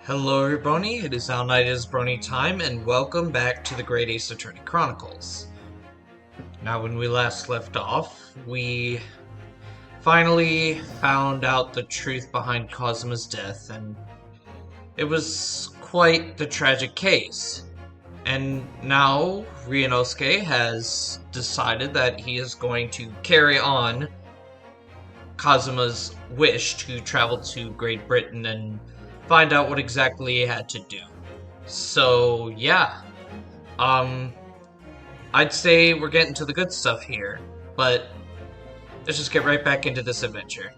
Hello everybody, it is now Night is Brony time, and welcome back to the Great Ace Attorney Chronicles. Now, when we last left off, we finally found out the truth behind Kazuma's death, and it was quite the tragic case. And now, Ryunosuke has decided that he is going to carry on Kazuma's wish to travel to Great Britain and find out what exactly he had to do. So, yeah. I'd say we're getting to the good stuff here, but let's just get right back into this adventure.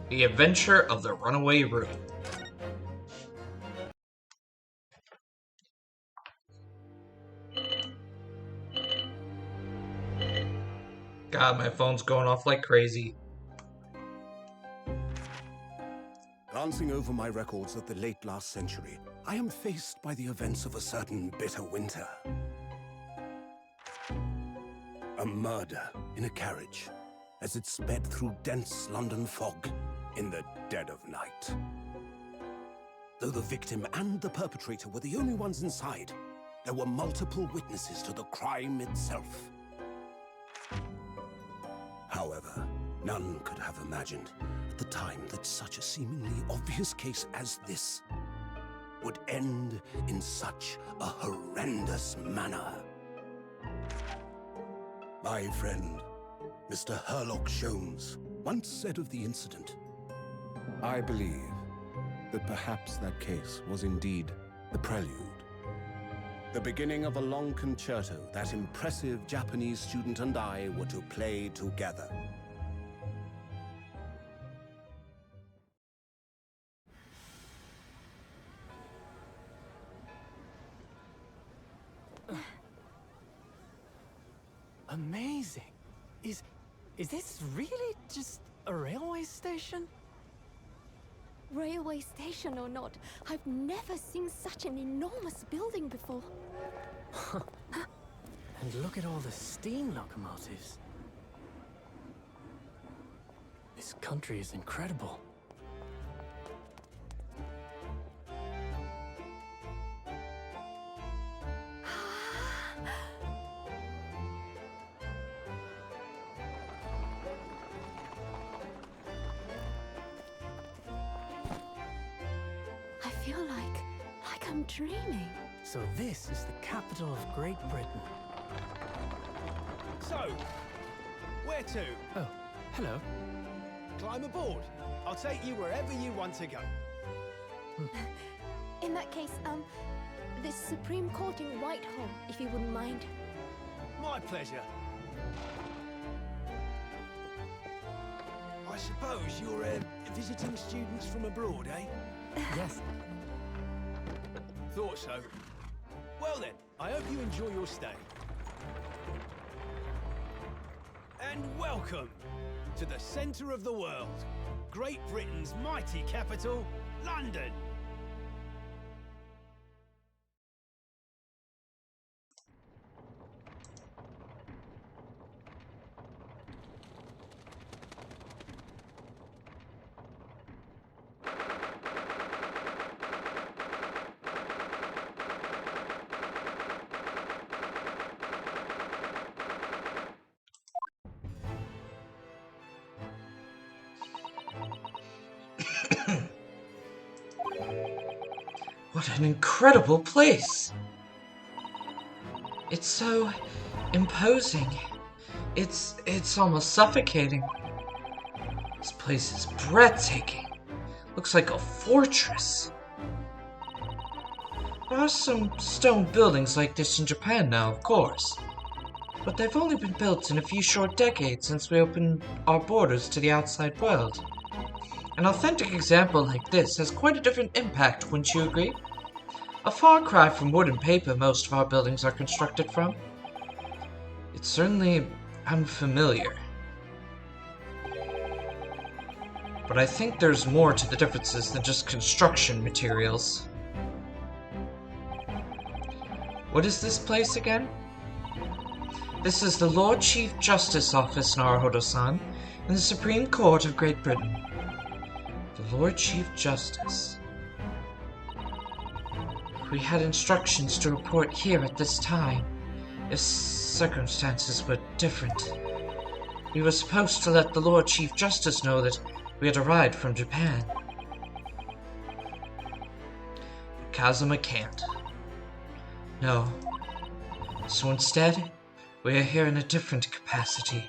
The Adventure of the Runaway Route. God, my phone's going off like crazy. Glancing over my records of the late last century, I am faced by the events of a certain bitter winter. A murder in a carriage as it sped through dense London fog in the dead of night. Though the victim and the perpetrator were the only ones inside, there were multiple witnesses to the crime itself. However, none could have imagined at the time that such a seemingly obvious case as this would end in such a horrendous manner. My friend, Mr. Herlock Sholmes, once said of the incident, I believe that perhaps that case was indeed the prelude. the beginning of a long concerto that impressive Japanese student and I were to play together. Amazing. Is this really just a railway station? Railway station or not, I've never seen such an enormous building before. And look at all the steam locomotives. This country is incredible. I feel like I'm dreaming. So this is the capital of Great Britain. So, where to? Oh, hello. Climb aboard. I'll take you wherever you want to go. In that case, the Supreme Court in Whitehall, if you wouldn't mind. My pleasure. I suppose you're visiting students from abroad, eh? Yes. Thought so. Well then, I hope you enjoy your stay. And welcome to the centre of the world, Great Britain's mighty capital, London. What an incredible place! It's so imposing. It's almost suffocating. This place is breathtaking. Looks like a fortress. There are some stone buildings like this in Japan now, of course. But they've only been built in a few short decades since we opened our borders to the outside world. An authentic example like this has quite a different impact, wouldn't you agree? A far cry from wood and paper most of our buildings are constructed from. It's certainly unfamiliar. But I think there's more to the differences than just construction materials. What is this place again? This is the Lord Chief Justice Office, Naruhodo-san, in the Supreme Court of Great Britain. The Lord Chief Justice. We had instructions to report here at this time, if circumstances were different. We were supposed to let the Lord Chief Justice know that we had arrived from Japan. Kazuma can't. No. So instead, we are here in a different capacity.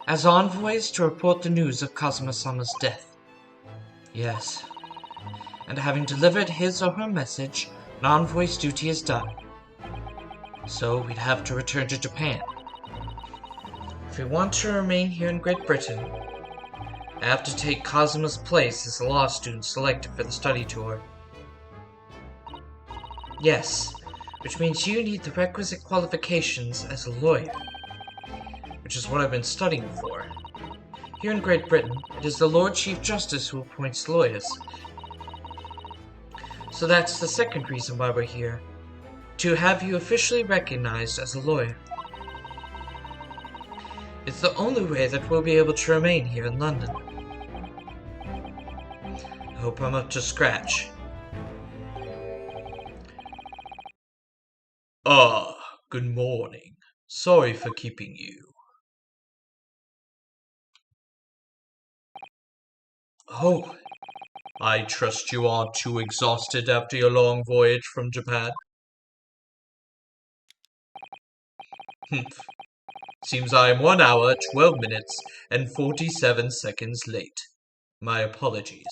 As envoys to report the news of Kazuma-sama's death. Yes. And having delivered his or her message, an envoy's duty is done. So we'd have to return to Japan. If we want to remain here in Great Britain, I have to take Kazuma's place as a law student selected for the study tour. Yes, which means you need the requisite qualifications as a lawyer, which is what I've been studying for. Here in Great Britain, it is the Lord Chief Justice who appoints lawyers. So that's the second reason why we're here, to have you officially recognized as a lawyer. It's the only way that we'll be able to remain here in London. I hope I'm up to scratch. Good morning. Sorry for keeping you. Oh, I trust you aren't too exhausted after your long voyage from Japan. Seems I am 1 hour, 12 minutes, and 47 seconds late. My apologies.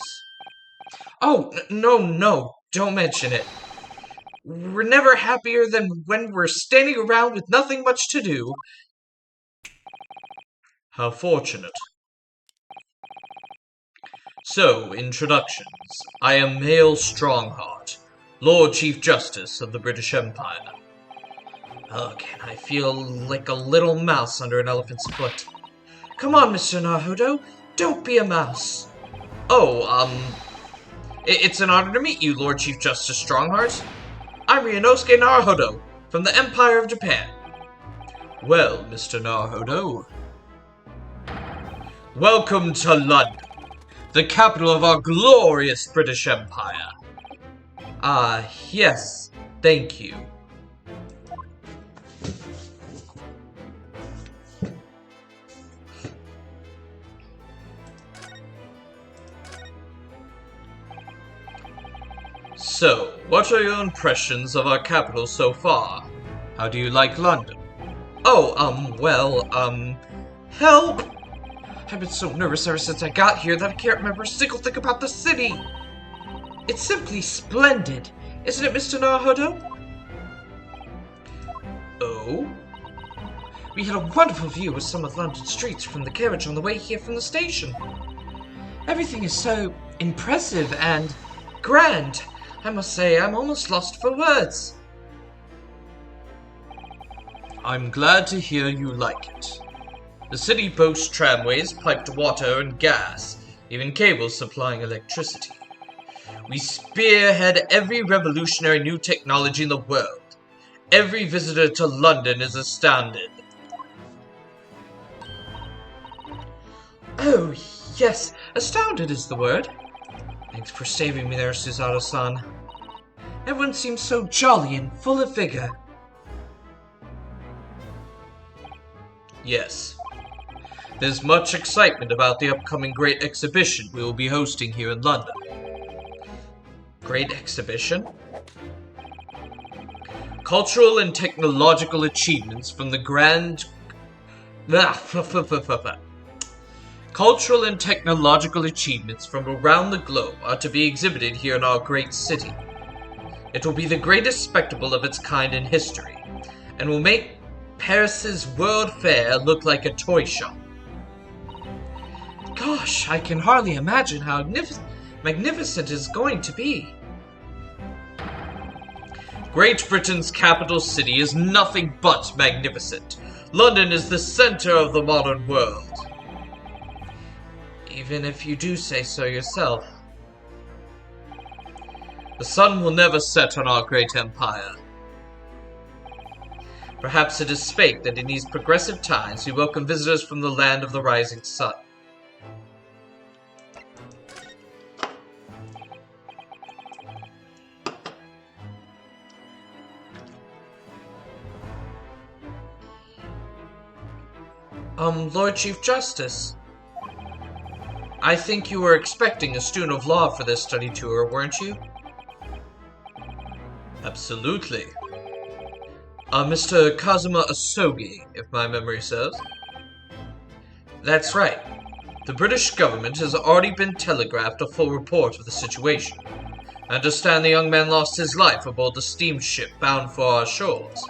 Oh, no, don't mention it. We're never happier than when we're standing around with nothing much to do. How fortunate. So, introductions. I am Hale Strongheart, Lord Chief Justice of the British Empire. Ugh, I feel like a little mouse under an elephant's foot. Come on, Mr. Naruto, don't be a mouse. Oh, it's an honor to meet you, Lord Chief Justice Strongheart. I'm Ryunosuke Naruto, from the Empire of Japan. Well, Mr. Naruto, welcome to London, the capital of our glorious British Empire. Yes, thank you. So, what are your impressions of our capital so far? How do you like London? Oh, help! I've been so nervous ever since I got here that I can't remember a single thing about the city! It's simply splendid, isn't it, Mr. Naruto? Oh? We had a wonderful view of some of London's streets from the carriage on the way here from the station. Everything is so impressive and grand. I must say, I'm almost lost for words. I'm glad to hear you like it. The city boasts tramways, piped water and gas, even cables supplying electricity. We spearhead every revolutionary new technology in the world. Every visitor to London is astounded. Oh, yes, astounded is the word. Thanks for saving me there, Susato-san. Everyone seems so jolly and full of vigor. Yes. There's much excitement about the upcoming great exhibition we will be hosting here in London. Great exhibition? Cultural and technological achievements from the Cultural and technological achievements from around the globe are to be exhibited here in our great city. It will be the greatest spectacle of its kind in history, and will make Paris's World Fair look like a toy shop. Gosh, I can hardly imagine how magnificent it's going to be. Great Britain's capital city is nothing but magnificent. London is the center of the modern world. Even if you do say so yourself. The sun will never set on our great empire. Perhaps it is fate that in these progressive times we welcome visitors from the land of the rising sun. Lord Chief Justice. I think you were expecting a student of law for this study tour, weren't you? Absolutely. Mr. Kazuma Asogi, if my memory serves. That's right. The British government has already been telegraphed a full report of the situation. I understand the young man lost his life aboard the steamship bound for our shores.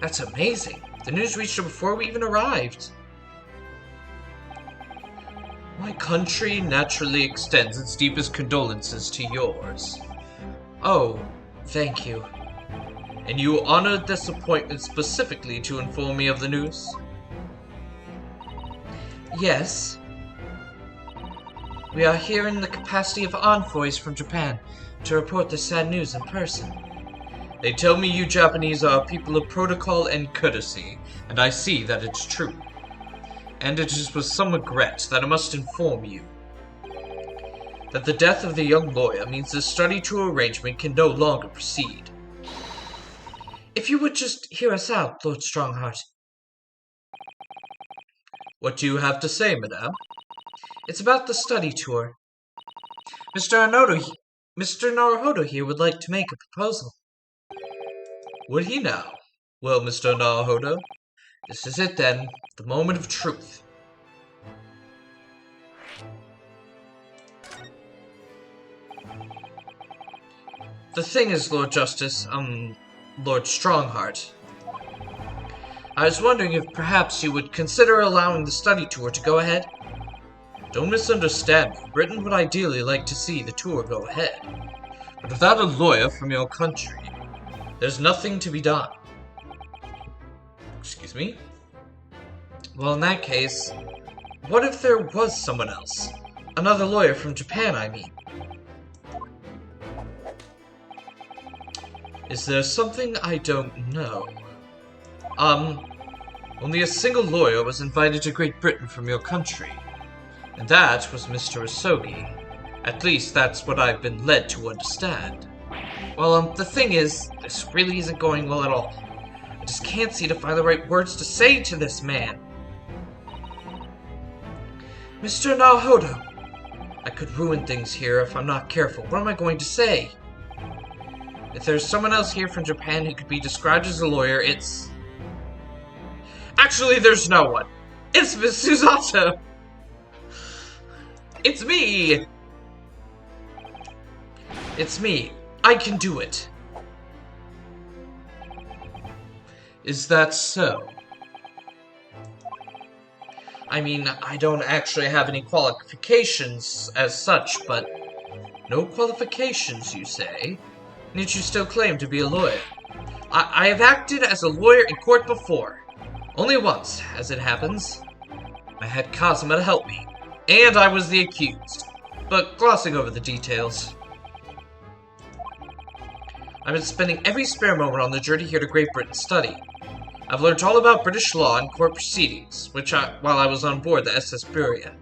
That's amazing. The news reached her before we even arrived. My country naturally extends its deepest condolences to yours. Oh, thank you. And you honored this appointment specifically to inform me of the news? Yes. We are here in the capacity of envoys from Japan to report the sad news in person. They tell me you Japanese are people of protocol and courtesy, and I see that it's true. And it is with some regret that I must inform you that the death of the young lawyer means the study tour arrangement can no longer proceed. If you would just hear us out, Lord Strongheart. What do you have to say, madame? It's about the study tour. Mr. Naruhodo here would like to make a proposal. Would he now? Well, Mr. Naruhodo, this is it then, the moment of truth. The thing is, Lord Justice, Lord Strongheart, I was wondering if perhaps you would consider allowing the study tour to go ahead? Don't misunderstand me. Britain would ideally like to see the tour go ahead. But without a lawyer from your country, there's nothing to be done. Excuse me? Well, in that case, what if there was someone else? Another lawyer from Japan, I mean. Is there something I don't know? Only a single lawyer was invited to Great Britain from your country. And that was Mr. Asogi. At least that's what I've been led to understand. Well, the thing is, this really isn't going well at all. I just can't seem to find the right words to say to this man. Mr. Naruhodo, I could ruin things here if I'm not careful. What am I going to say? If there's someone else here from Japan who could be described as a lawyer, it's... Actually, there's no one. It's Miss Susato. It's me. It's me. I can do it. Is that so? I mean, I don't actually have any qualifications as such, but... No qualifications, you say? And yet you still claim to be a lawyer. I have acted as a lawyer in court before. Only once, as it happens. I had Kazuma to help me. And I was the accused. But glossing over the details. I've been spending every spare moment on the journey here to Great Britain to study. I've learned all about British law and court proceedings, while I was on board the SS Buria.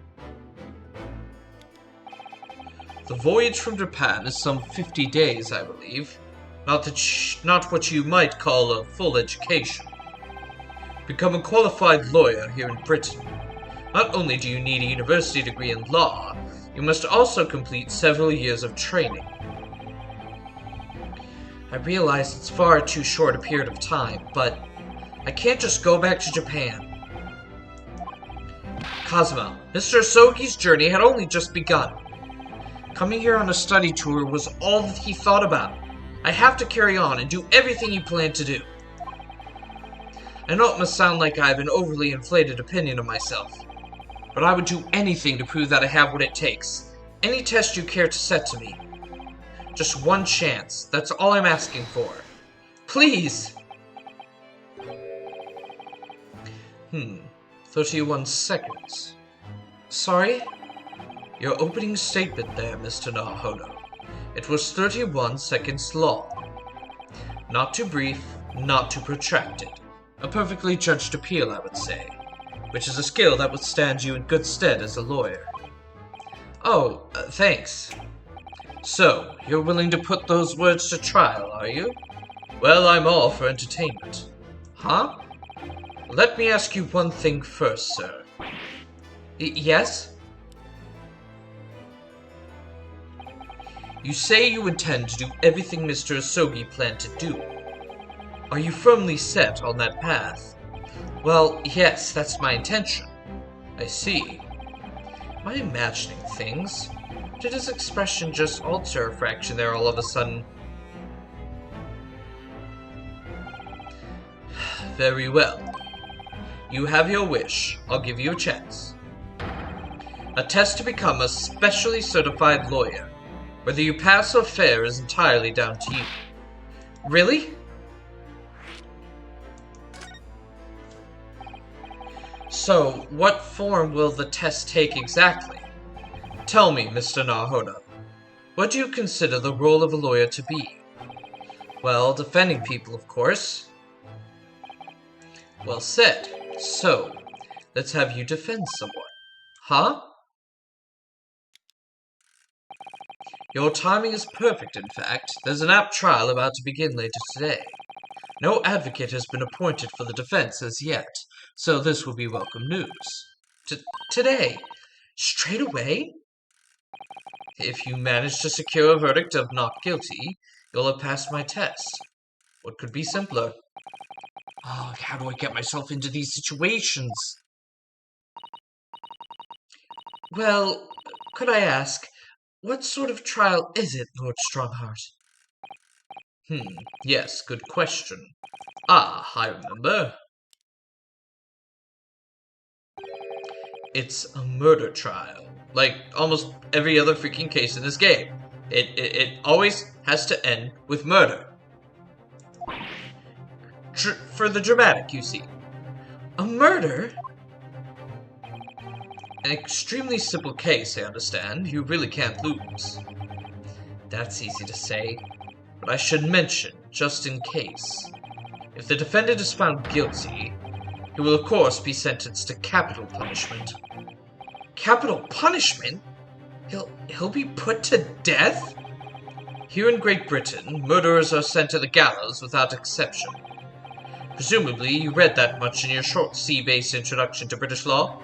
The voyage from Japan is some 50 days, I believe. Not what you might call a full education. Become a qualified lawyer here in Britain. Not only do you need a university degree in law, you must also complete several years of training. I realize it's far too short a period of time, but I can't just go back to Japan. Kazuma, Mr. Asogi's journey had only just begun. Coming here on a study tour was all that he thought about. I have to carry on and do everything he planned to do. I know it must sound like I have an overly inflated opinion of myself, but I would do anything to prove that I have what it takes. Any test you care to set to me. Just one chance, that's all I'm asking for. Please! 31 seconds. Sorry? Your opening statement there, Mr. Naruhodo. It was 31 seconds long. Not too brief, not too protracted. A perfectly judged appeal, I would say. Which is a skill that would stand you in good stead as a lawyer. Oh, thanks. So, you're willing to put those words to trial, are you? Well, I'm all for entertainment. Huh? Let me ask you one thing first, sir. Yes? You say you intend to do everything Mr. Asogi planned to do. Are you firmly set on that path? Well, yes, that's my intention. I see. Am I imagining things? Did his expression just alter a fraction there all of a sudden? Very well. You have your wish. I'll give you a chance. A test to become a specially certified lawyer. Whether you pass or fail is entirely down to you. Really? So, what form will the test take exactly? Tell me, Mr. Nahoda, what do you consider the role of a lawyer to be? Well, defending people, of course. Well said. So, let's have you defend someone. Huh? Your timing is perfect, in fact. There's an apt trial about to begin later today. No advocate has been appointed for the defense as yet, so this will be welcome news. Today? Straight away? If you manage to secure a verdict of not guilty, you'll have passed my test. What could be simpler? Oh, how do I get myself into these situations? Well, could I ask, what sort of trial is it, Lord Strongheart? Yes, good question. Ah, I remember. It's a murder trial. Like almost every other freaking case in this game. It always has to end with murder. For the dramatic, you see. A murder? An extremely simple case, I understand. You really can't lose. That's easy to say. But I should mention, just in case, if the defendant is found guilty, he will of course be sentenced to capital punishment. Capital punishment? He'll be put to death? Here in Great Britain, murderers are sent to the gallows without exception. Presumably, you read that much in your short C-based introduction to British law?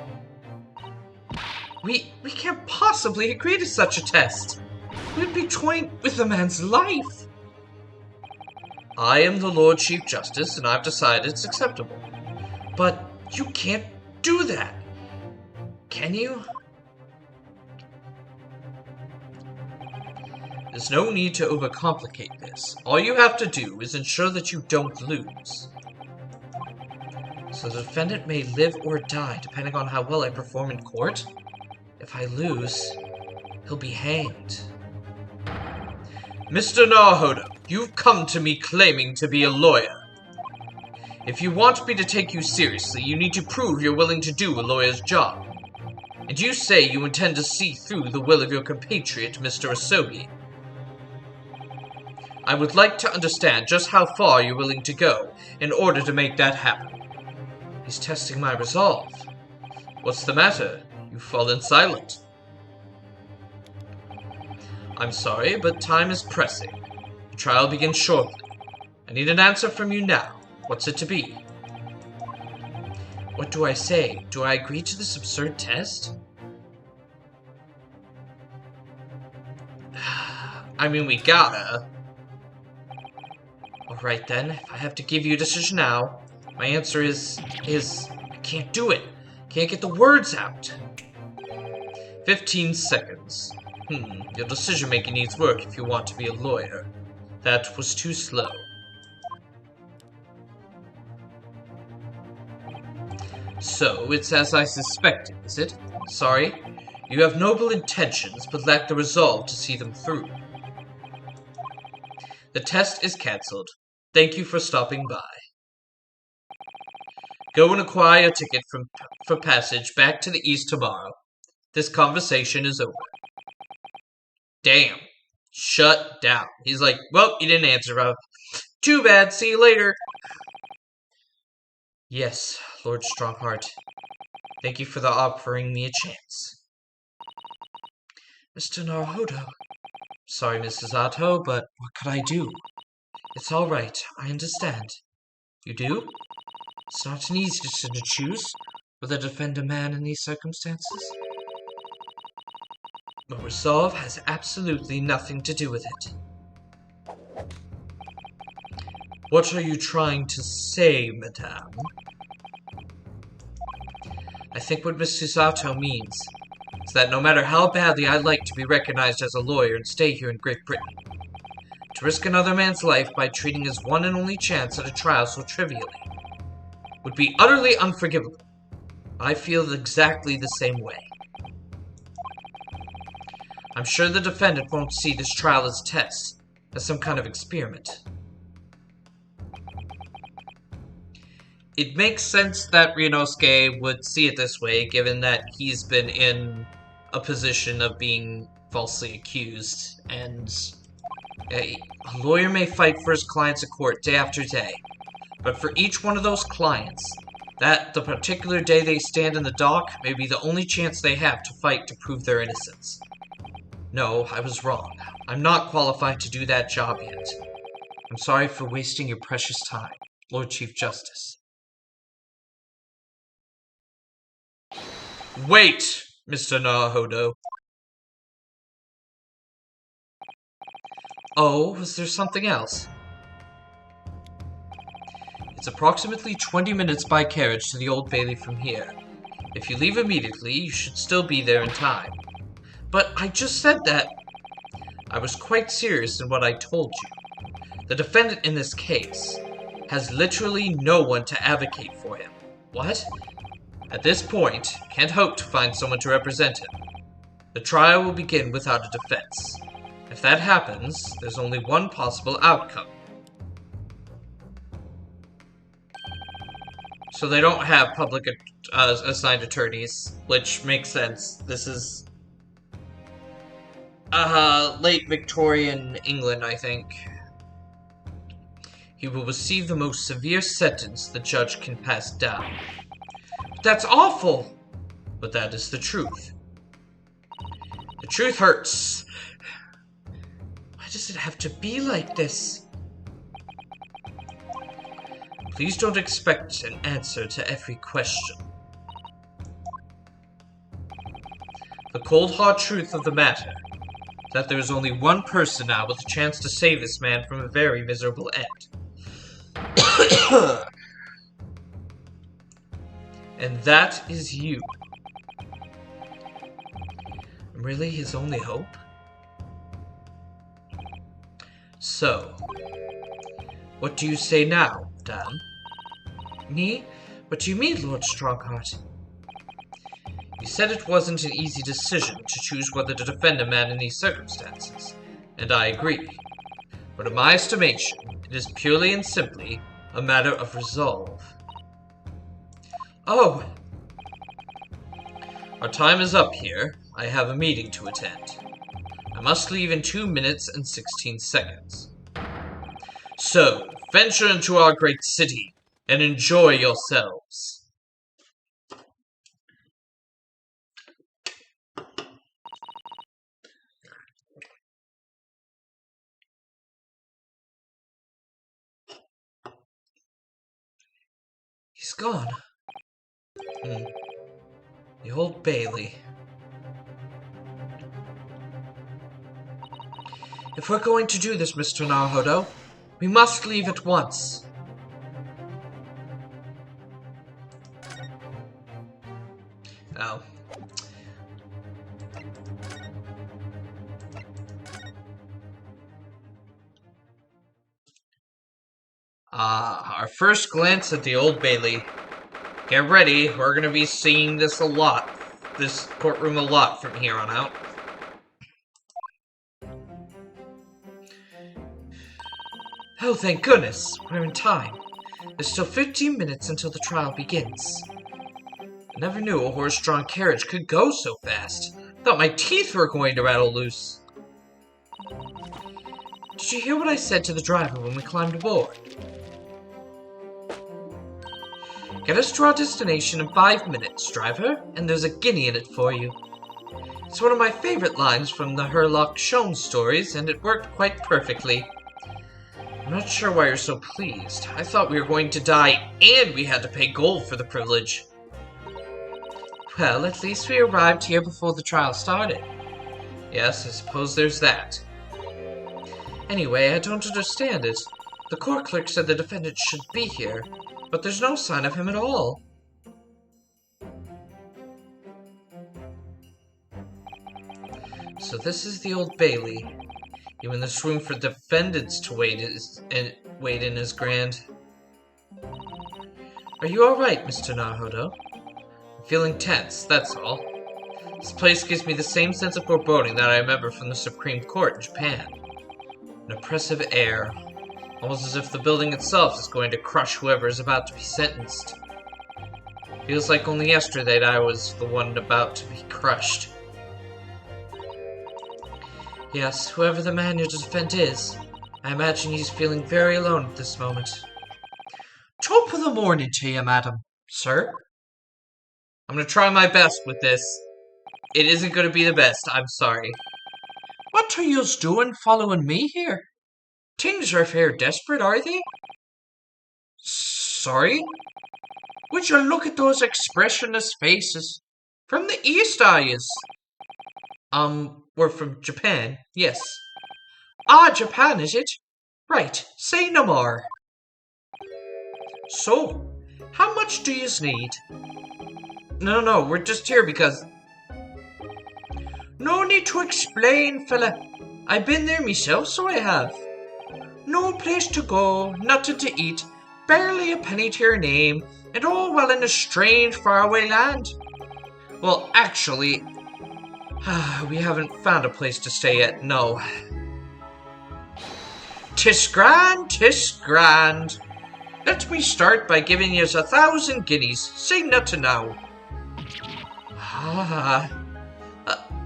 We can't possibly have created such a test. We'd be toying with a man's life. I am the Lord Chief Justice, and I've decided it's acceptable. But you can't do that. Can you? There's no need to overcomplicate this. All you have to do is ensure that you don't lose. So the defendant may live or die depending on how well I perform in court. If I lose, he'll be hanged. Mr. Nahoda, you've come to me claiming to be a lawyer. If you want me to take you seriously, you need to prove you're willing to do a lawyer's job. And you say you intend to see through the will of your compatriot, Mr. Asogi. I would like to understand just how far you're willing to go in order to make that happen. He's testing my resolve. What's the matter? You've fallen silent. I'm sorry, but time is pressing. The trial begins shortly. I need an answer from you now. What's it to be? What do I say? Do I agree to this absurd test? I mean, we gotta. Alright then, if I have to give you a decision now, my answer is I can't do it. Can't get the words out. 15 seconds. Your decision-making needs work if you want to be a lawyer. That was too slow. So, it's as I suspected, is it? Sorry? You have noble intentions, but lack the resolve to see them through. The test is cancelled. Thank you for stopping by. Go and acquire a ticket for passage back to the east tomorrow. This conversation is over. Damn. Shut down. He's like, well, you didn't answer. Too bad. See you later. Yes, Lord Strongheart. Thank you for offering me a chance. Mr. Naruhodo. Sorry, Mrs. Otto, but what could I do? It's all right. I understand. You do? It's not an easy decision to choose whether to defend a man in these circumstances. But resolve has absolutely nothing to do with it. What are you trying to say, madame? I think what Mr. Sato means is that no matter how badly I'd like to be recognized as a lawyer and stay here in Great Britain, to risk another man's life by treating his one and only chance at a trial so trivially would be utterly unforgivable. I feel exactly the same way. I'm sure the defendant won't see this trial as a test, as some kind of experiment. It makes sense that Ryunosuke would see it this way, given that he's been in a position of being falsely accused, and a lawyer may fight for his clients in court day after day, but for each one of those clients, that the particular day they stand in the dock may be the only chance they have to fight to prove their innocence. No, I was wrong. I'm not qualified to do that job yet. I'm sorry for wasting your precious time, Lord Chief Justice. Wait, Mr. Naruhodo. Oh, was there something else? It's approximately 20 minutes by carriage to the Old Bailey from here. If you leave immediately, you should still be there in time. But I just said that. I was quite serious in what I told you. The defendant in this case has literally no one to advocate for him. What? At this point, can't hope to find someone to represent him. The trial will begin without a defense. If that happens, there's only one possible outcome. So they don't have public assigned attorneys, which makes sense. This is late Victorian England, I think. He will receive the most severe sentence the judge can pass down. That's awful! But that is the truth. The truth hurts. Why does it have to be like this? Please don't expect an answer to every question. The cold hard truth of the matter is that there is only one person now with a chance to save this man from a very miserable end. And that is you. Really his only hope? So, what do you say now, Dan? Me? What do you mean, Lord Strongheart? You said it wasn't an easy decision to choose whether to defend a man in these circumstances, and I agree. But in my estimation, it is purely and simply a matter of resolve. Oh! Our time is up here. I have a meeting to attend. I must leave in 2 minutes and 16 seconds. So, venture into our great city and enjoy yourselves. He's gone. The Old Bailey. If we're going to do this, Mr. Naruhodo, we must leave at once. Oh. Our first glance at the Old Bailey. Get ready, we're gonna be seeing this a lot. This courtroom a lot from here on out. Oh, thank goodness, we're in time. There's still 15 minutes until the trial begins. I never knew a horse-drawn carriage could go so fast. Thought my teeth were going to rattle loose. Did you hear what I said to the driver when we climbed aboard? Get us to our destination in 5 minutes, driver, and there's a guinea in it for you. It's one of my favorite lines from the Herlock Sholmes stories, and it worked quite perfectly. not sure why you're so pleased. I thought we were going to die and we had to pay gold for the privilege. Well, at least we arrived here before the trial started. Yes, I suppose there's that. Anyway, I don't understand it. The court clerk said the defendant should be here, but there's no sign of him at all. So this is the Old Bailey. Even this room for defendants to wait in is grand. Are you alright, Mr. Naruto? I'm feeling tense, that's all. This place gives me the same sense of foreboding that I remember from the Supreme Court in Japan. An oppressive air, almost as if the building itself is going to crush whoever is about to be sentenced. Feels like only yesterday that I was the one about to be crushed. Yes, whoever the man your defendant is, I imagine he's feeling very alone at this moment. Top of the morning to you, madam. Sir? I'm gonna try my best with this. It isn't gonna be the best, I'm sorry. What are yous doing following me here? Things are fair desperate, are they? Sorry? Would you look at those expressionless faces? From the east, are yous? We're from Japan, yes. Ah, Japan, is it? Right, say no more. So, how much do yous need? No, we're just here because... No need to explain, fella. I've been there myself, so I have. No place to go, nothing to eat, barely a penny to your name, and all while in a strange, faraway land. Well, actually, we haven't found a place to stay yet, no. 'Tis grand, 'tis grand. Let me start by giving yous 1,000 guineas. Say nothing now.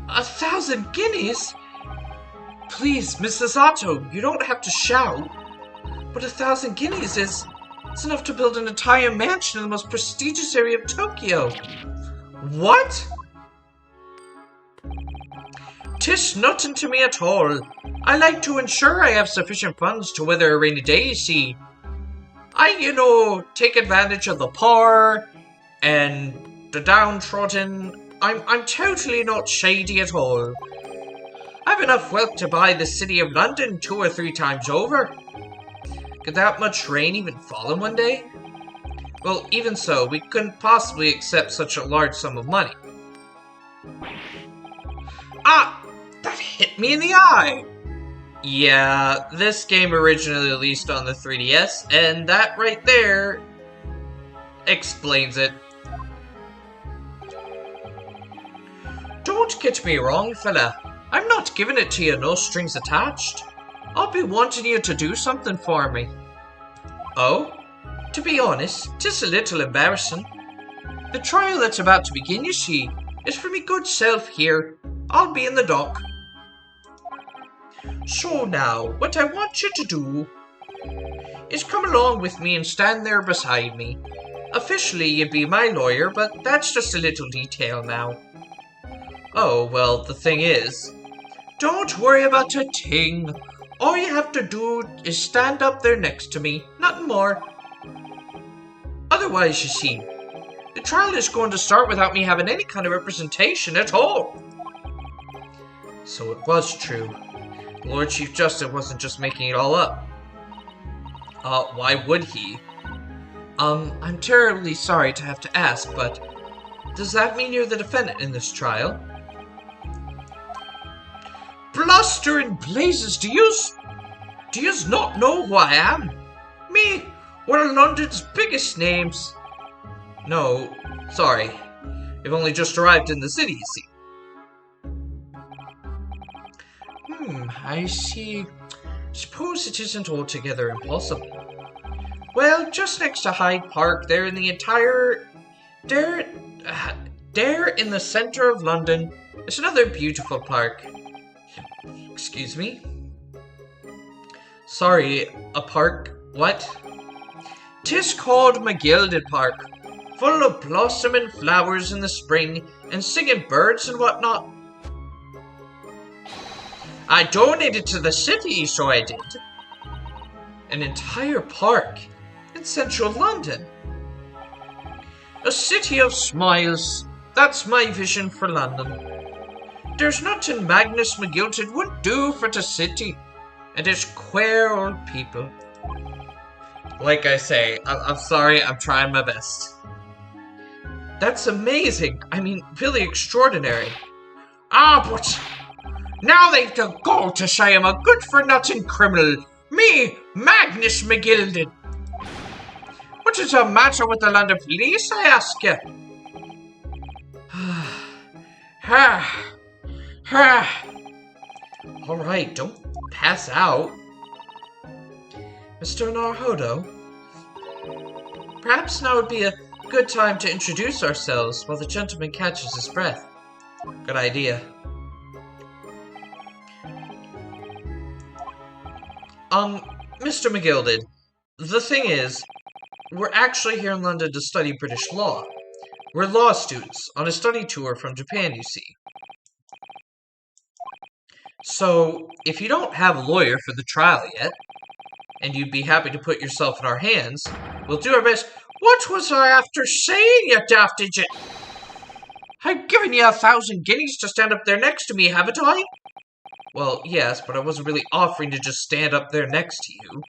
1,000 guineas? Please, Mrs. Otto, you don't have to shout. But 1,000 guineas it's enough to build an entire mansion in the most prestigious area of Tokyo. What? 'Tis nothing to me at all. I like to ensure I have sufficient funds to weather a rainy day, you see. I, take advantage of the poor and the downtrodden. I'm totally not shady at all. I've enough wealth to buy the city of London 2 or 3 times over. Could that much rain even fall in one day? Well, even so, we couldn't possibly accept such a large sum of money. Ah! That hit me in the eye! Yeah, this game originally released on the 3DS, and that right there explains it. Don't get me wrong, fella. I'm not giving it to you no strings attached. I'll be wanting you to do something for me. Oh? To be honest, 'tis a little embarrassing. The trial that's about to begin, you see, is for me good self here. I'll be in the dock. So now, what I want you to do is come along with me and stand there beside me. Officially, you'd be my lawyer, but that's just a little detail now. Oh, well, the thing is, don't worry about a thing. All you have to do is stand up there next to me, nothing more. Otherwise, you see, the trial is going to start without me having any kind of representation at all. So it was true. The Lord Chief Justice wasn't just making it all up. Why would he? I'm terribly sorry to have to ask, but does that mean you're the defendant in this trial? Bluster and blazes, do yous not know who I am? Me, one of London's biggest names. No, sorry. You've only just arrived in the city, you see. I see. Suppose it isn't altogether impossible. Well, just next to Hyde Park, there in the center of London, is another beautiful park. Excuse me? Sorry, a park? What? 'Tis called McGilded Park, full of blossoming flowers in the spring and singing birds and whatnot. I donated to the city, so I did. An entire park in central London. A city of smiles. That's my vision for London. There's nothing Magnus McGilted wouldn't do for the city. And it's queer old people. Like I say, I'm sorry, I'm trying my best. That's amazing. I mean, really extraordinary. Ah, but now they've the gall to say I'm a good-for-nothing criminal. Me, Magnus McGilded. What is the matter with the London police, I ask you? Alright, don't pass out. Mr. Narhodo, perhaps now would be a good time to introduce ourselves while the gentleman catches his breath. Good idea. Mr. McGilded, the thing is, we're actually here in London to study British law. We're law students on a study tour from Japan, you see. So, if you don't have a lawyer for the trial yet, and you'd be happy to put yourself in our hands, we'll do our best. What was I after saying, you daft idiot? I've given you 1,000 guineas to stand up there next to me, haven't I? Well, yes, but I wasn't really offering to just stand up there next to you.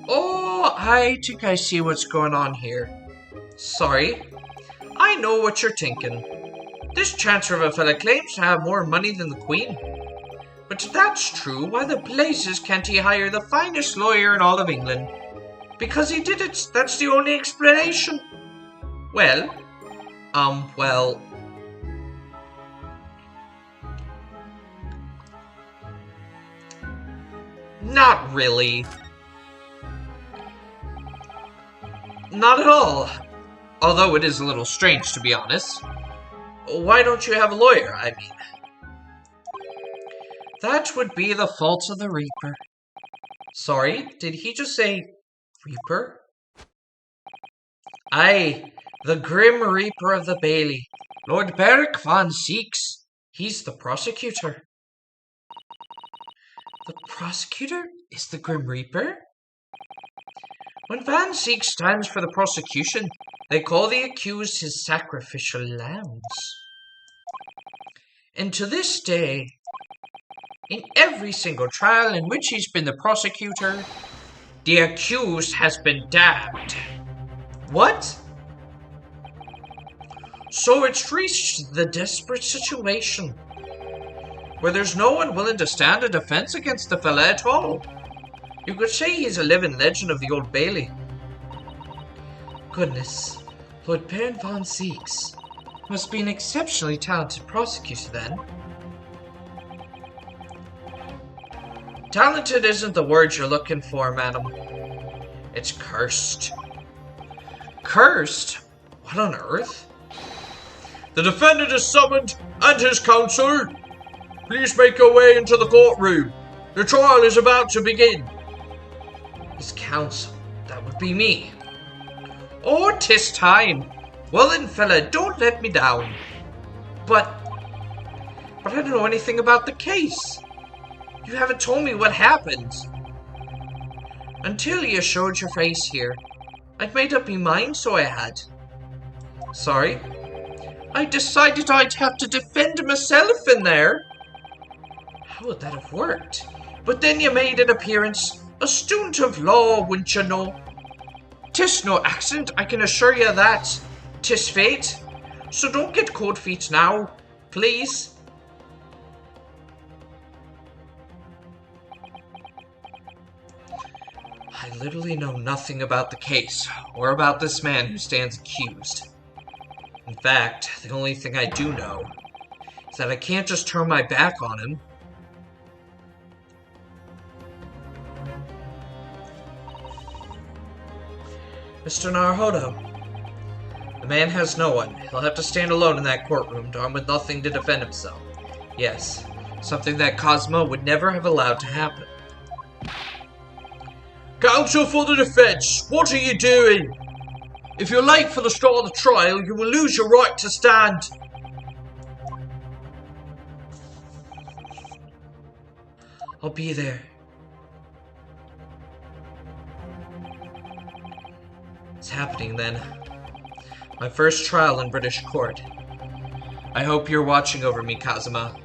Oh, I think I see what's going on here. Sorry. I know what you're thinking. This chancer of a fella claims to have more money than the Queen. But if that's true, why the blazes can't he hire the finest lawyer in all of England? Because he did it. That's the only explanation. Well, well... Not really. Not at all. Although it is a little strange, to be honest. Why don't you have a lawyer, I mean? That would be the fault of the Reaper. Sorry, did he just say Reaper? Aye, the Grim Reaper of the Bailey. Lord Beric von Seeks. He's the prosecutor. The prosecutor is the Grim Reaper? When Van Seek stands for the prosecution, they call the accused his sacrificial lambs. And to this day, in every single trial in which he's been the prosecutor, the accused has been damned. What? So it's reached the desperate situation where there's no one willing to stand a defense against the fella at all. You could say he's a living legend of the Old Bailey. Goodness, Lord Baron von Seeks must be an exceptionally talented prosecutor then. Talented isn't the word you're looking for, madam. It's cursed. Cursed? What on earth? The defendant is summoned, and his counsel. Please make your way into the courtroom. The trial is about to begin. His counsel? That would be me. Oh, 'tis time. Well then, fella, don't let me down. But I don't know anything about the case. You haven't told me what happened. Until you showed your face here, I'd made up my mind, so I had. Sorry? I decided I'd have to defend myself in there. How would that have worked? But then you made an appearance, a student of law, wouldn't you know? 'Tis no accident, I can assure you that. 'Tis fate. So don't get cold feet now, please. I literally know nothing about the case, or about this man who stands accused. In fact, the only thing I do know is that I can't just turn my back on him. Mr. Narhodo, the man has no one. He'll have to stand alone in that courtroom, armed with nothing to defend himself. Yes, something that Cosmo would never have allowed to happen. Counsel for the defense, what are you doing? If you're late for the start of the trial, you will lose your right to stand. I'll be there. It's happening then. My first trial in British court. I hope you're watching over me, Kazuma,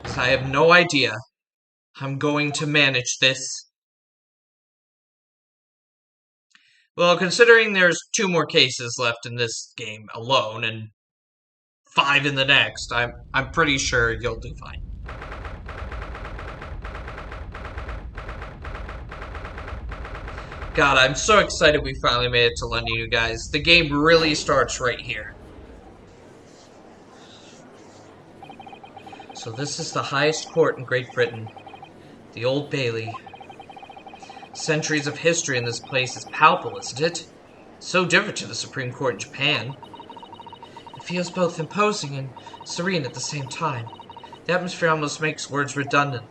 because I have no idea how I'm going to manage this. Well, considering there's 2 more cases left in this game alone and 5 in the next, I'm pretty sure you'll do fine. God, I'm so excited we finally made it to London, you guys. The game really starts right here. So this is the highest court in Great Britain. The Old Bailey. Centuries of history in this place is palpable, isn't it? So different to the Supreme Court in Japan. It feels both imposing and serene at the same time. The atmosphere almost makes words redundant.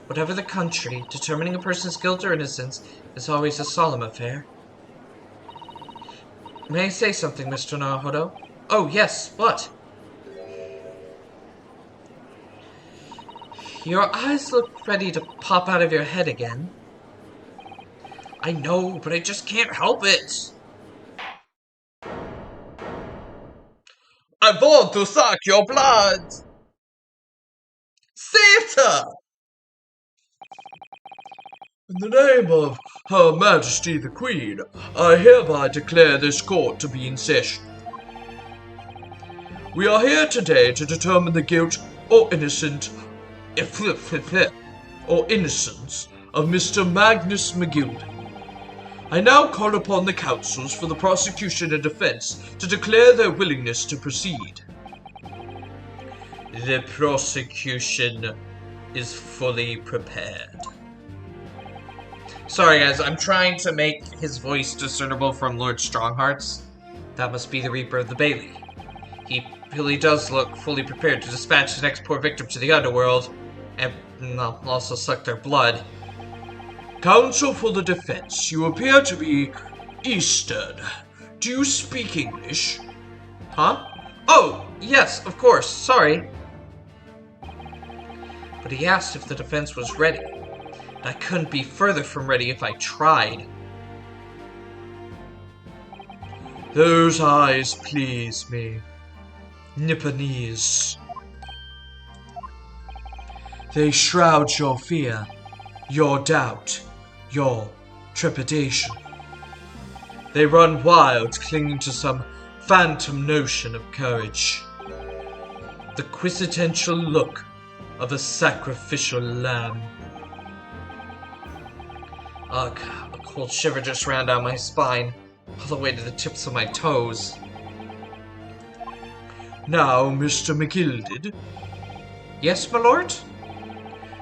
Whatever the country, determining a person's guilt or innocence is always a solemn affair. May I say something, Mr. Naruhodo? Oh, yes, what? Your eyes look ready to pop out of your head again. I know, but I just can't help it. I want to suck your blood! Santa! In the name of Her Majesty the Queen, I hereby declare this court to be in session. We are here today to determine the guilt or innocence of Mr. Magnus McGilden. I now call upon the counsels for the prosecution and defense to declare their willingness to proceed. The prosecution is fully prepared. Sorry guys, I'm trying to make his voice discernible from Lord Strongheart's. That must be the Reaper of the Bailey. He really does look fully prepared to dispatch his next poor victim to the underworld, and also suck their blood. Counsel for the defense, you appear to be Eastern. Do you speak English? Huh? Oh, yes, of course, sorry. But he asked if the defense was ready. I couldn't be further from ready if I tried. Those eyes please me. Nipponese. They shroud your fear, your doubt, your trepidation. They run wild, clinging to some phantom notion of courage. The quintessential look of a sacrificial lamb. Ugh, a cold shiver just ran down my spine, all the way to the tips of my toes. Now, Mr. McGilded. Yes, my lord?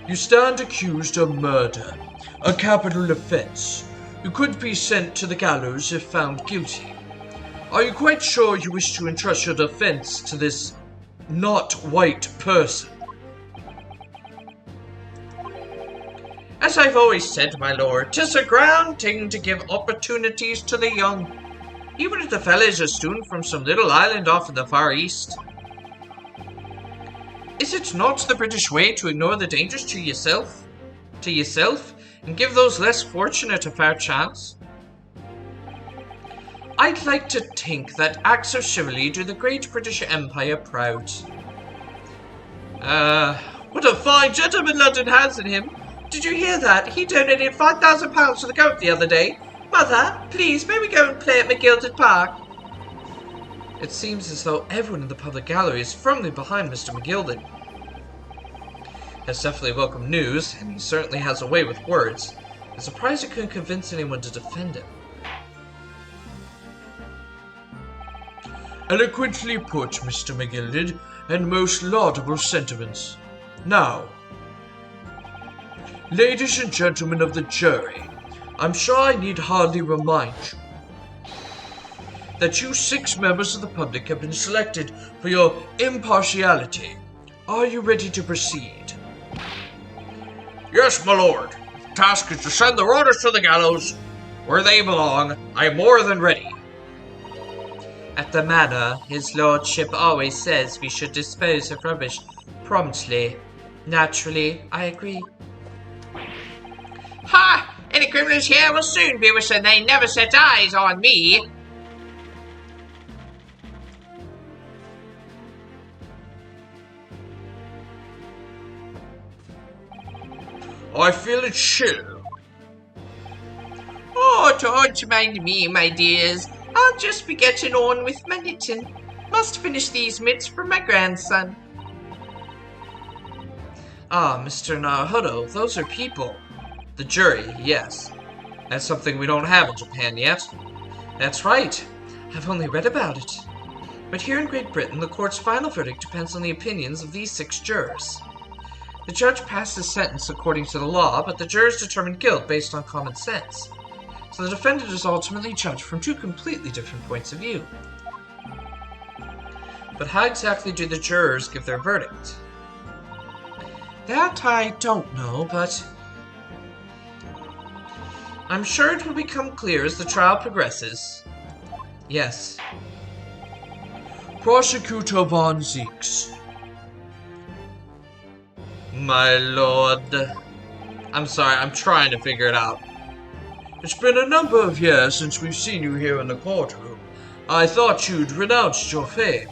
You stand accused of murder, a capital offense. You could be sent to the gallows if found guilty. Are you quite sure you wish to entrust your defense to this not white person? As I've always said, my lord, 'tis a grand thing to give opportunities to the young, even if the fella is a student from some little island off in the Far East. Is it not the British way to ignore the dangers to yourself, and give those less fortunate a fair chance? I'd like to think that acts of chivalry do the great British Empire proud. What a fine gentleman London has in him! Did you hear that? He donated £5,000 to the goat the other day. Mother, please, may we go and play at McGilded Park? It seems as though everyone in the public gallery is firmly behind Mr. McGilded. That's definitely welcome news, and he certainly has a way with words. I'm surprised he couldn't convince anyone to defend him. Eloquently put, Mr. McGilded, and most laudable sentiments. Now, ladies and gentlemen of the jury, I'm sure I need hardly remind you that you 6 members of the public have been selected for your impartiality. Are you ready to proceed? Yes, my lord. The task is to send the robbers to the gallows, where they belong. I am more than ready. At the manor, his lordship always says we should dispose of rubbish promptly. Naturally, I agree. Ha! Any criminals here will soon be wishing they never set eyes on me. I feel it chill. Oh, don't mind me, my dears. I'll just be getting on with my knitting. Must finish these mitts for my grandson. Ah, Mr. Naruto, those are people. The jury, yes. That's something we don't have in Japan yet. That's right. I've only read about it. But here in Great Britain, the court's final verdict depends on the opinions of these 6 jurors. The judge passed his sentence according to the law, but the jurors determined guilt based on common sense. So the defendant is ultimately judged from 2 completely different points of view. But how exactly do the jurors give their verdict? That I don't know, but I'm sure it will become clear as the trial progresses. Yes. Prosecutor Von Zeeks. My lord. I'm sorry, I'm trying to figure it out. It's been a number of years since we've seen you here in the courtroom. I thought you'd renounced your fame.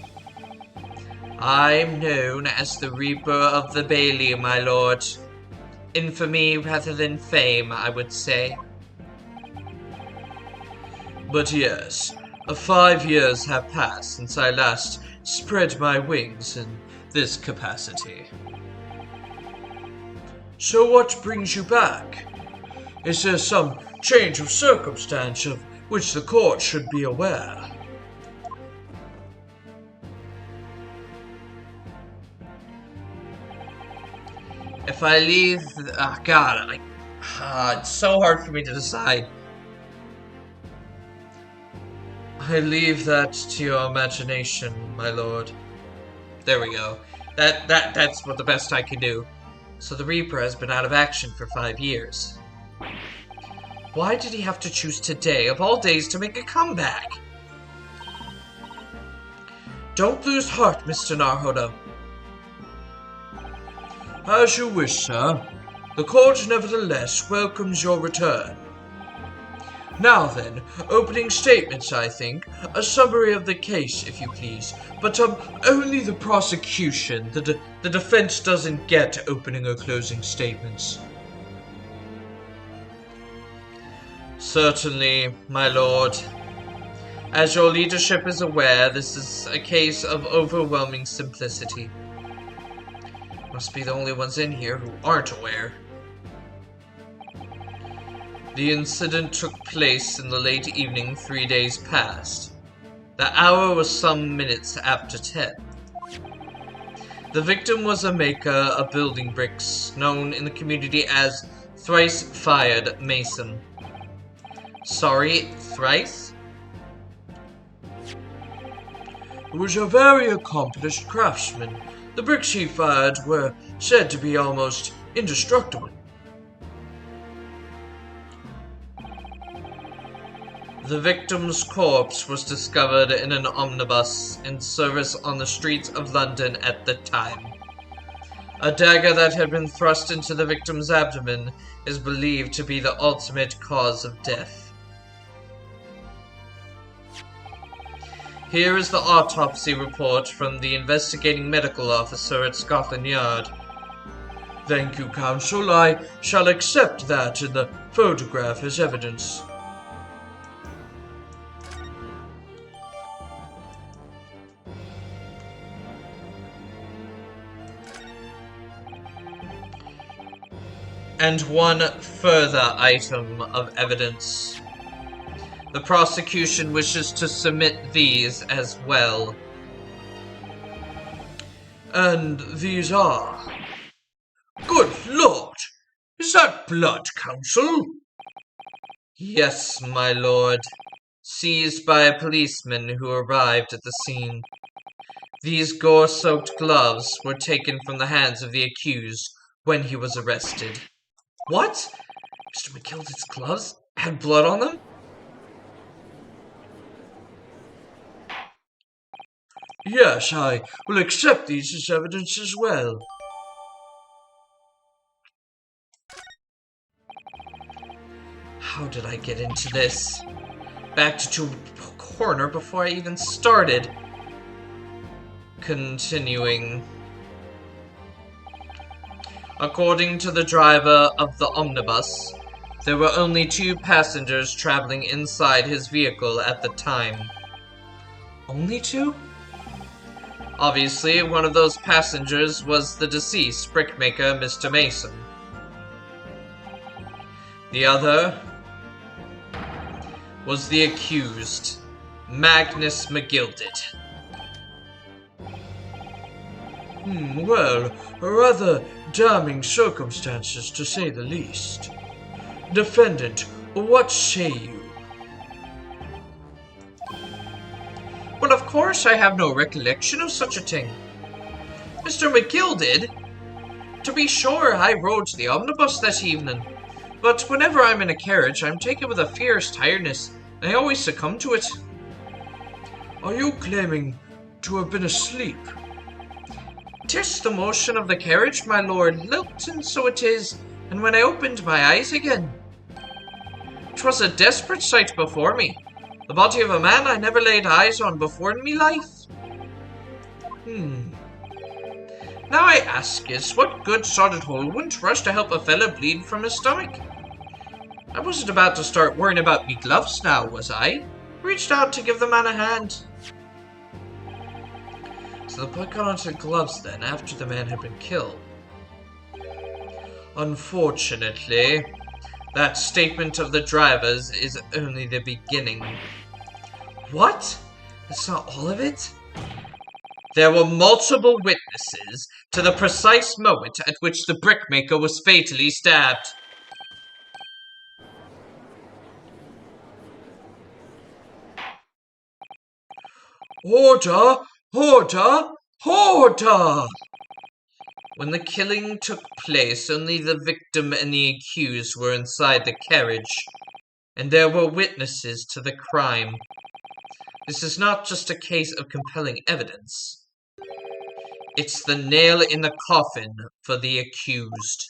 I'm known as the Reaper of the Bailey, my lord. Infamy rather than fame, I would say. But yes, 5 years have passed since I last spread my wings in this capacity. So what brings you back? Is there some change of circumstance of which the court should be aware? If I leave... God, it's so hard for me to decide. I leave that to your imagination, my lord. There we go. That's what the best I can do. So the Reaper has been out of action for 5 years. Why did he have to choose today, of all days, to make a comeback? Don't lose heart, Mr. Naruto. As you wish, sir. The court nevertheless welcomes your return. Now then, opening statements, I think. A summary of the case, if you please. But, only the prosecution. The defense doesn't get opening or closing statements. Certainly, my lord. As your leadership is aware, this is a case of overwhelming simplicity. Must be the only ones in here who aren't aware. The incident took place in the late evening 3 days past. The hour was some minutes after 10. The victim was a maker of building bricks, known in the community as Thrice-Fired Mason. Sorry, thrice? He was a very accomplished craftsman. The bricks he fired were said to be almost indestructible. The victim's corpse was discovered in an omnibus in service on the streets of London at the time. A dagger that had been thrust into the victim's abdomen is believed to be the ultimate cause of death. Here is the autopsy report from the investigating medical officer at Scotland Yard. Thank you, counsel. I shall accept that in the photograph as evidence. And one further item of evidence. The prosecution wishes to submit these as well. And these are... Good Lord! Is that blood, counsel? Yes, my lord. Seized by a policeman who arrived at the scene. These gore-soaked gloves were taken from the hands of the accused when he was arrested. What? Mr. McKild's gloves had blood on them? Yes, I will accept these as evidence as well. How did I get into this? Backed into a corner before I even started. Continuing. According to the driver of the omnibus, there were only 2 passengers traveling inside his vehicle at the time. Only 2? Obviously, one of those passengers was the deceased brickmaker, Mr. Mason. The other was the accused, Magnus McGilded. Well, rather damning circumstances to say the least. Defendant, what say you? Well, of course I have no recollection of such a thing. Mr. McGilded? To be sure, I rode the omnibus that evening, but whenever I'm in a carriage, I'm taken with a fierce tiredness, and I always succumb to it. Are you claiming to have been asleep? 'Tis the motion of the carriage, my lord, Lilton, so it is, and when I opened my eyes again, 'twas a desperate sight before me. The body of a man I never laid eyes on before in me life. Now I ask is, what good sodded hole wouldn't rush to help a fella bleed from his stomach? I wasn't about to start worrying about me gloves now, was I? Reached out to give the man a hand. So the boy got onto the gloves then, after the man had been killed. Unfortunately, that statement of the driver's is only the beginning. What? That's not all of it? There were multiple witnesses to the precise moment at which the brickmaker was fatally stabbed. Order! Order! Order! When the killing took place, only the victim and the accused were inside the carriage, and there were witnesses to the crime. This is not just a case of compelling evidence. It's the nail in the coffin for the accused.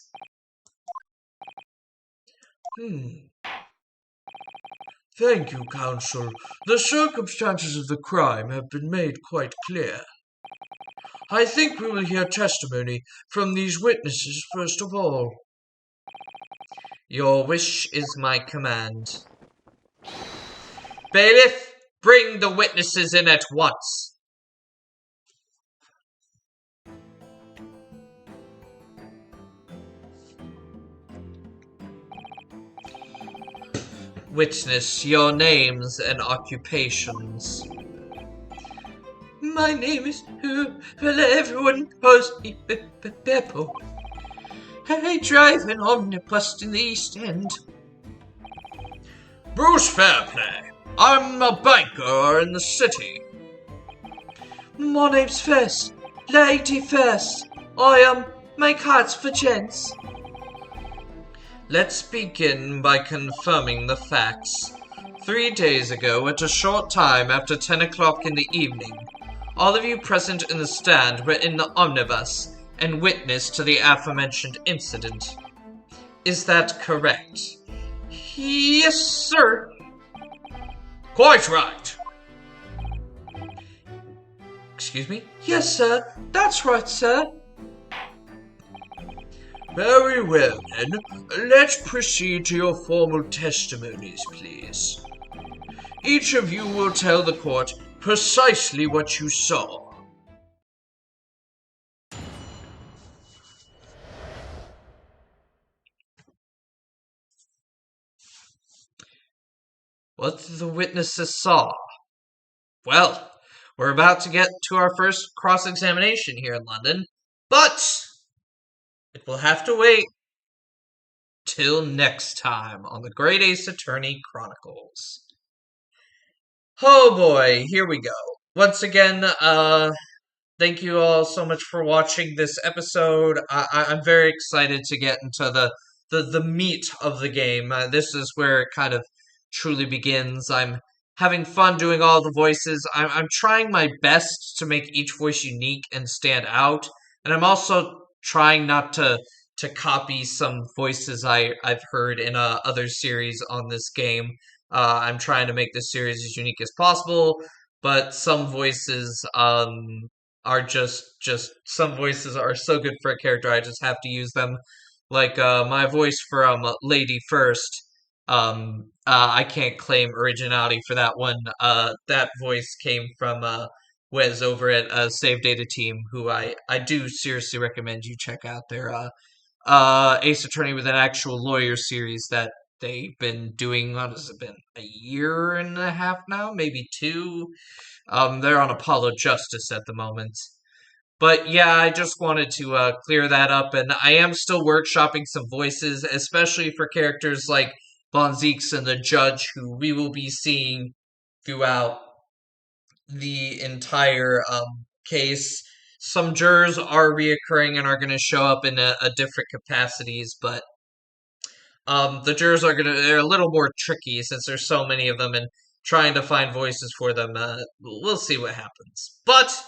Thank you, counsel. The circumstances of the crime have been made quite clear. I think we will hear testimony from these witnesses first of all. Your wish is my command. Bailiff, bring the witnesses in at once. Witness your names and occupations. My name is well, everyone calls me Beppo. I drive an omnibus in the East End. Bruce Fairplay. I'm a banker in the city. My name's First. Lady First. I make cards for gents. Let's begin by confirming the facts. 3 days ago, at a short time after 10 o'clock in the evening, all of you present in the stand were in the omnibus and witness to the aforementioned incident. Is that correct? Yes, sir. Quite right. Excuse me? Yes, sir. That's right, sir. Very well, then. Let's proceed to your formal testimonies, please. Each of you will tell the court precisely what you saw. What the witnesses saw? Well, we're about to get to our first cross-examination here in London, but it will have to wait till next time on the Great Ace Attorney Chronicles. Oh boy, here we go. Once again, thank you all so much for watching this episode. I'm very excited to get into the meat of the game. This is where it kind of truly begins. I'm having fun doing all the voices. I'm trying my best to make each voice unique and stand out. And I'm also trying not to to copy some voices I've heard in other series on this game. I'm trying to make this series as unique as possible, but some voices are just some voices are so good for a character I just have to use them. Like my voice from Lady First. I can't claim originality for that one. That voice came from Wes over at Save Data Team, who I do seriously recommend you check out their Ace Attorney with an actual lawyer series that they've been doing. What has it been? A year and a half now, maybe two. They're on Apollo Justice at the moment. But yeah, I just wanted to clear that up, and I am still workshopping some voices, especially for characters like Von Zeeks and the Judge, who we will be seeing throughout the entire case. Some jurors are reoccurring and are going to show up in a different capacities, but the jurors they're a little more tricky since there's so many of them, and trying to find voices for them, we'll see what happens. But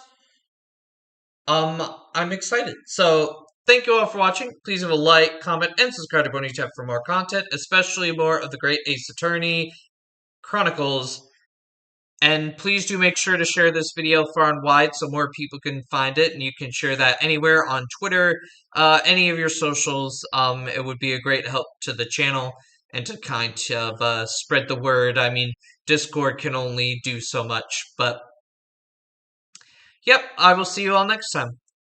I'm excited. So thank you all for watching. Please leave a like, comment, and subscribe to Boney Chat for more content, especially more of the Great Ace Attorney Chronicles. And please do make sure to share this video far and wide so more people can find it, and you can share that anywhere on Twitter, any of your socials. It would be a great help to the channel and to kind of spread the word. I mean, Discord can only do so much, but yep, I will see you all next time.